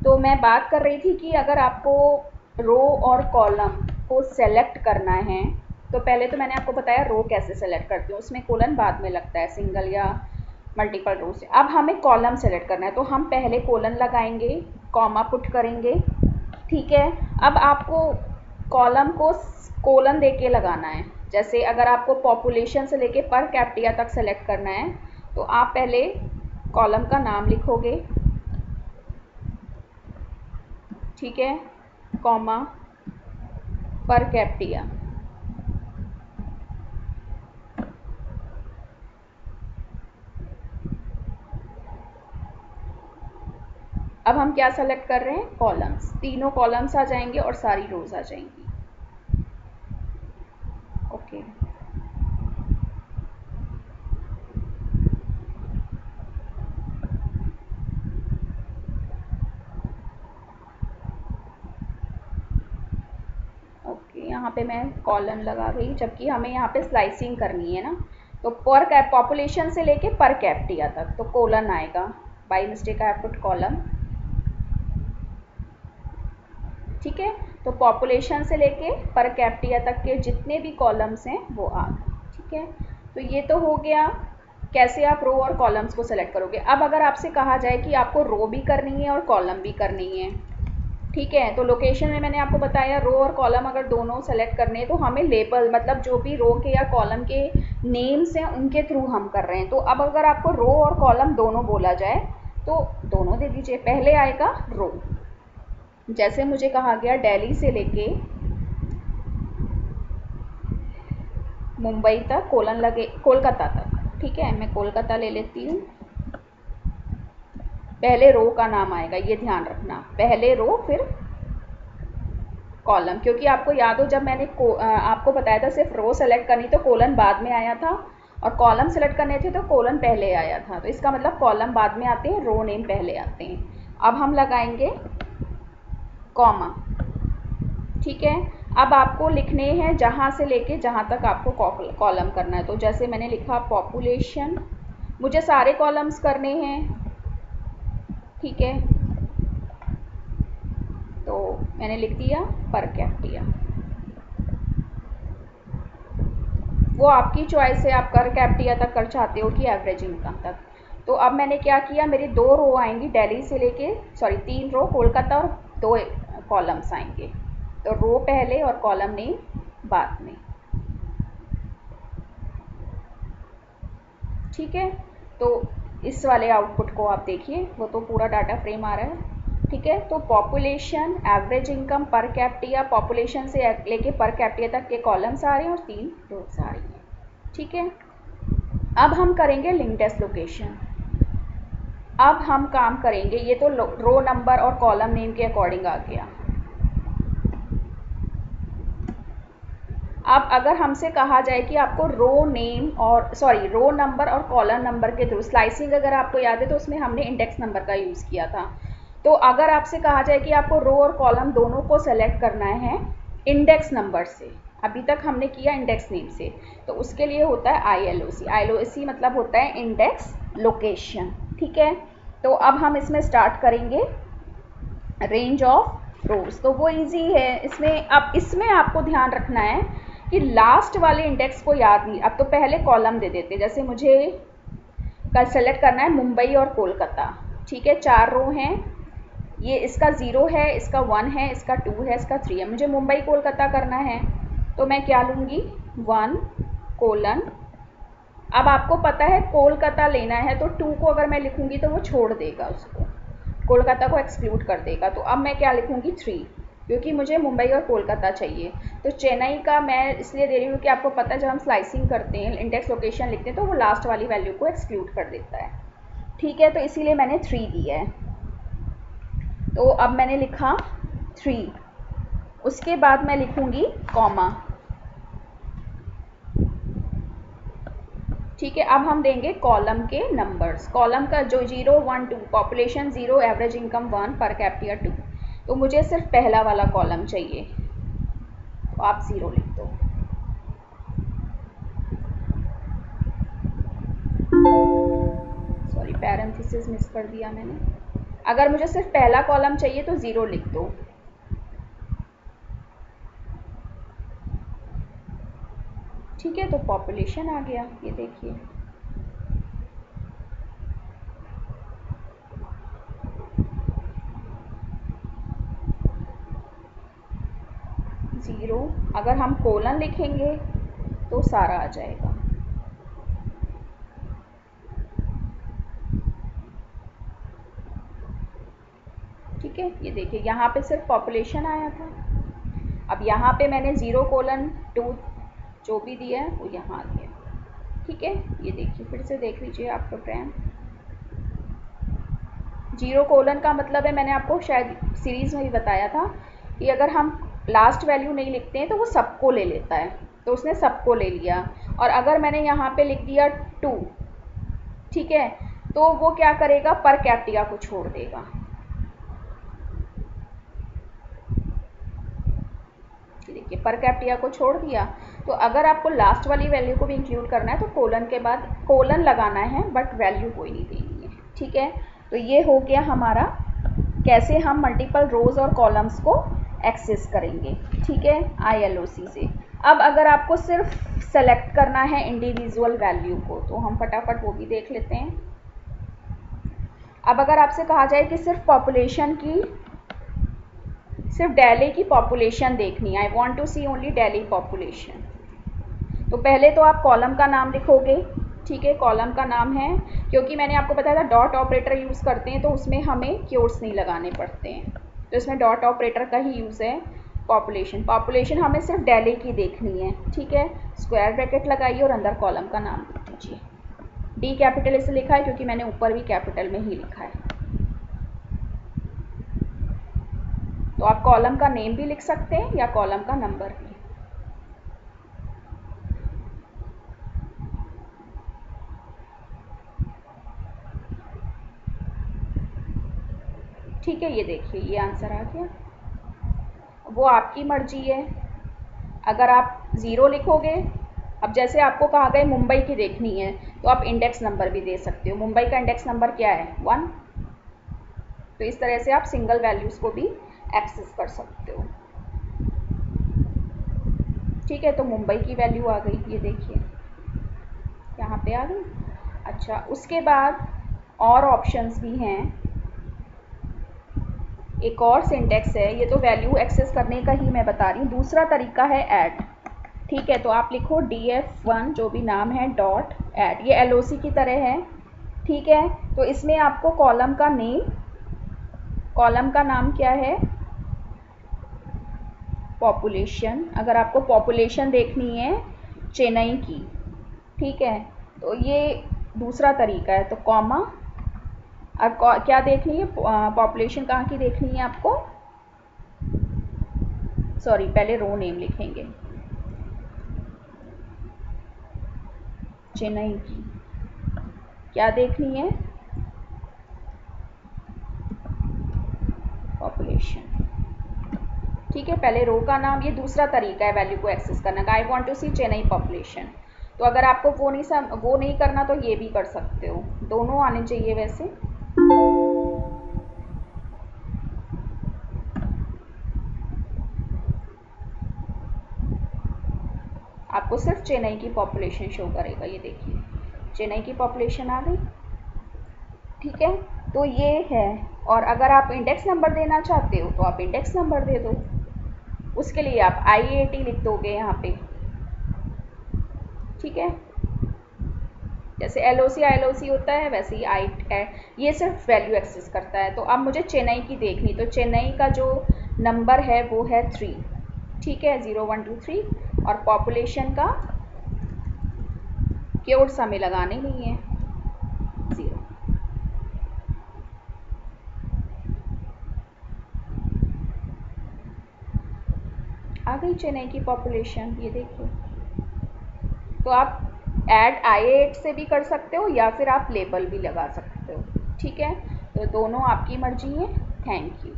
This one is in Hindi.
तो मैं बात कर रही थी कि अगर आपको रो और कॉलम को सेलेक्ट करना है, तो पहले तो मैंने आपको बताया रो कैसे सेलेक्ट करती हूँ, उसमें कोलन बाद में लगता है सिंगल या मल्टीपल रो से। अब हमें कॉलम सेलेक्ट करना है, तो हम पहले कोलन लगाएंगे, कॉमा पुट करेंगे, ठीक है। अब आपको कॉलम को कोलन दे के लगाना है। जैसे अगर आपको पॉपुलेशन से लेके पर कैपिटा तक सेलेक्ट करना है, तो आप पहले कॉलम का नाम लिखोगे, ठीक है, कॉमा पर कैपिटा। अब हम क्या सेलेक्ट कर रहे हैं, कॉलम्स, तीनों कॉलम्स आ जाएंगे और सारी रोज आ जाएंगी। ओके, ओके, यहाँ पे मैं कॉलन लगा गई, जबकि हमें यहाँ पे स्लाइसिंग करनी है ना। तो पर कैप पॉपुलेशन से लेके पर कैपिटा तक तो कोलन आएगा। By mistake I put column, ठीक है। तो पॉपुलेशन से लेके पर कैपिटा तक के जितने भी कॉलम्स हैं वो आ गए, ठीक है। तो ये तो हो गया कैसे आप रो और कॉलम्स को सेलेक्ट करोगे। अब अगर आपसे कहा जाए कि आपको रो भी करनी है और कॉलम भी करनी है, ठीक है, तो लोकेशन में मैंने आपको बताया रो और कॉलम अगर दोनों सेलेक्ट करने हैं तो हमें लेबल, मतलब जो भी रो के या कॉलम के नेम्स हैं उनके थ्रू हम कर रहे हैं। तो अब अगर आपको रो और कॉलम दोनों बोला जाए तो दोनों दे दीजिए। पहले आएगा रो, जैसे मुझे कहा गया दिल्ली से लेके मुंबई तक कोलन लगे, कोलकाता तक, ठीक है, मैं कोलकाता ले लेती हूँ। पहले रो का नाम आएगा, ये ध्यान रखना, पहले रो फिर कॉलम, क्योंकि आपको याद हो जब मैंने आपको बताया था सिर्फ रो सेलेक्ट करनी तो कोलन बाद में आया था, और कॉलम सेलेक्ट करने थे तो कोलन पहले आया था। तो इसका मतलब कॉलम बाद में आते हैं, रो नेम पहले आते हैं। अब हम लगाएंगे कॉमा, ठीक है। अब आपको लिखने हैं जहाँ से लेके जहाँ तक आपको कॉलम करना है। तो जैसे मैंने लिखा पॉपुलेशन, मुझे सारे कॉलम्स करने हैं, ठीक है, तो मैंने लिख दिया पर कैपिटा। वो आपकी चॉइस है, आप कर कैपिटा तक कर चाहते हो कि एवरेज इनकम तक। तो अब मैंने क्या किया, मेरी 2 रो आएंगी दिल्ली से लेके, सॉरी 3 रो कोलकाता और 2 कॉलम्स आएंगे। तो रो पहले और कॉलम नेम बाद में, ठीक है। तो इस वाले आउटपुट को आप देखिए, वो तो पूरा डाटा फ्रेम आ रहा है, ठीक है। तो population, average income, per capita, population से लेके पर कैपिटा तक के कॉलम्स आ रहे हैं और 3 रोज आ रही हैं, ठीक है। अब हम करेंगे लिंक टेस्ट लोकेशन। अब हम काम करेंगे, ये तो रो नंबर और कॉलम नेम के अकॉर्डिंग आ गया। अब अगर हमसे कहा जाए कि आपको रो नेम और सॉरी रो नंबर और कॉलम नंबर के थ्रू, स्लाइसिंग अगर आपको याद है तो उसमें हमने इंडेक्स नंबर का यूज़ किया था। तो अगर आपसे कहा जाए कि आपको रो और कॉलम दोनों को सेलेक्ट करना है इंडेक्स नंबर से, अभी तक हमने किया इंडेक्स नेम से, तो उसके लिए होता है ILOC। ILOC मतलब होता है इंडेक्स लोकेशन, ठीक है। तो अब हम इसमें स्टार्ट करेंगे रेंज ऑफ रोज। तो वो इजी है इसमें। अब इसमें आपको ध्यान रखना है कि लास्ट वाले इंडेक्स को याद नहीं, अब तो पहले कॉलम दे देते। जैसे मुझे कल सेलेक्ट करना है मुंबई और कोलकाता, ठीक है, 4 रो हैं, ये इसका 0 है, इसका 1 है, इसका 2 है, इसका 3 है। मुझे मुंबई कोलकाता करना है तो मैं क्या लूँगी, 1 कोलन। अब आपको पता है कोलकाता लेना है तो 2 को अगर मैं लिखूँगी तो वो छोड़ देगा, उसको कोलकाता को एक्सक्लूड कर देगा। तो अब मैं क्या लिखूँगी 3, क्योंकि मुझे मुंबई और कोलकाता चाहिए। तो चेन्नई का मैं इसलिए दे रही हूँ कि आपको पता है जब हम स्लाइसिंग करते हैं इंडेक्स लोकेशन लिखते हैं तो वो लास्ट वाली वैल्यू को एक्सक्लूड कर देता है, ठीक है। तो इसीलिए मैंने 3 दिया है। तो अब मैंने लिखा 3, उसके बाद मैं लिखूँगी कॉमा, ठीक है। अब हम देंगे कॉलम के नंबर्स, कॉलम का जो 0 1 2, population 0, average income 1, per capita 2। तो मुझे सिर्फ पहला वाला कॉलम चाहिए, तो आप 0 लिख दो। सॉरी पैरेंथेसिस मिस कर दिया मैंने, अगर मुझे सिर्फ पहला कॉलम चाहिए तो 0 लिख दो। ठीक है, तो पॉपुलेशन आ गया, ये देखिए। ज़ीरो, अगर हम कोलन लिखेंगे तो सारा आ जाएगा। ठीक है, ये देखिए यहाँ पे सिर्फ पॉपुलेशन आया था। अब यहाँ पे मैंने 0:2 जो भी दिया है वो यहाँ आ गया। ठीक है, ये देखिए, फिर से देख लीजिए आप प्रोग्राम। 0 का मतलब है, मैंने आपको शायद सीरीज़ में भी बताया था कि अगर हम लास्ट वैल्यू नहीं लिखते हैं तो वो सबको ले लेता है, तो उसने सबको ले लिया। और अगर मैंने यहाँ पे लिख दिया 2, ठीक है, तो वो क्या करेगा, पर कैपिटा को छोड़ देगा। देखिए, पर कैपिटा को छोड़ दिया। तो अगर आपको लास्ट वाली वैल्यू को भी इंक्लूड करना है तो कोलन के बाद कोलन लगाना है, बट वैल्यू कोई नहीं देनी है। ठीक है, तो ये हो गया हमारा कैसे हम मल्टीपल रोज और कॉलम्स को एक्सेस करेंगे। ठीक है, ILOC से। अब अगर आपको सिर्फ सेलेक्ट करना है इंडिविजुअल वैल्यू को, तो हम फटाफट वो भी देख लेते हैं। अब अगर आपसे कहा जाए कि सिर्फ पॉपुलेशन की, सिर्फ दिल्ली की पॉपुलेशन देखनी है, I want to see only Delhi population, तो पहले तो आप कॉलम का नाम लिखोगे। ठीक है, कॉलम का नाम है, क्योंकि मैंने आपको बताया था डॉट ऑपरेटर यूज़ करते हैं तो उसमें हमें क्योट्स नहीं लगाने पड़ते हैं, तो इसमें डॉट ऑपरेटर का ही यूज़ है। पॉपुलेशन हमें सिर्फ दिल्ली की देखनी है। ठीक है, स्क्वायर ब्रैकेट लगाइए और अंदर कॉलम का नाम लिख दीजिए। D कैपिटल इससे लिखा है क्योंकि मैंने ऊपर भी कैपिटल में ही लिखा है। तो आप कॉलम का नेम भी लिख सकते हैं या कॉलम का नंबर भी। ठीक है, ये देखिए ये आंसर आ गया। वो आपकी मर्जी है, अगर आप 0 लिखोगे, अब जैसे आपको कहा गया मुंबई की देखनी है तो आप इंडेक्स नंबर भी दे सकते हो। मुंबई का इंडेक्स नंबर क्या है, 1। तो इस तरह से आप सिंगल वैल्यूज़ को भी एक्सेस कर सकते हो। ठीक है, तो मुंबई की वैल्यू आ गई, ये देखिए यहाँ पे आ गई। अच्छा, उसके बाद और ऑप्शंस भी हैं। एक और सिंटेक्स है, ये तो वैल्यू एक्सेस करने का ही मैं बता रही हूँ। दूसरा तरीका है ऐड। ठीक है, तो आप लिखो DF1 जो भी नाम है डॉट ऐड, ये LOC की तरह है। ठीक है, तो इसमें आपको कॉलम का नेम, कॉलम का नाम क्या है, पॉपुलेशन। अगर आपको पॉपुलेशन देखनी है चेन्नई की, ठीक है, तो ये दूसरा तरीका है। तो कॉमा, अब क्या देखनी है, पॉपुलेशन कहाँ की देखनी है आपको, सॉरी पहले रो नेम लिखेंगे, चेन्नई की क्या देखनी है, पॉपुलेशन। ठीक है, पहले रो का नाम, ये दूसरा तरीका है वैल्यू को एक्सेस करने का। I want to see Chennai population. तो अगर आपको वो नहीं करना तो ये भी कर सकते हो, दोनों आने चाहिए वैसे। आपको सिर्फ चेन्नई की पॉपुलेशन शो करेगा, ये देखिए चेन्नई की पॉपुलेशन आ गई। ठीक है, तो ये है। और अगर आप इंडेक्स नंबर देना चाहते हो तो आप इंडेक्स नंबर दे दो, उसके लिए आप IAT लिख दोगे यहाँ पे। ठीक है, जैसे LOC ILOC होता है वैसे ही ये सिर्फ वैल्यू एक्सेस करता है। तो अब मुझे चेन्नई की देखनी, तो चेन्नई का जो नंबर है वो है 3। ठीक है, 0 1 2 3, और पॉपुलेशन का कीवर्ड्स हमें लगाने नहीं है, 0। आ गई चेन्नई की पॉपुलेशन, ये देखिए। तो आप ऐड IAT से भी कर सकते हो या फिर आप लेबल भी लगा सकते हो। ठीक है, तो दोनों आपकी मर्जी है। Thank you.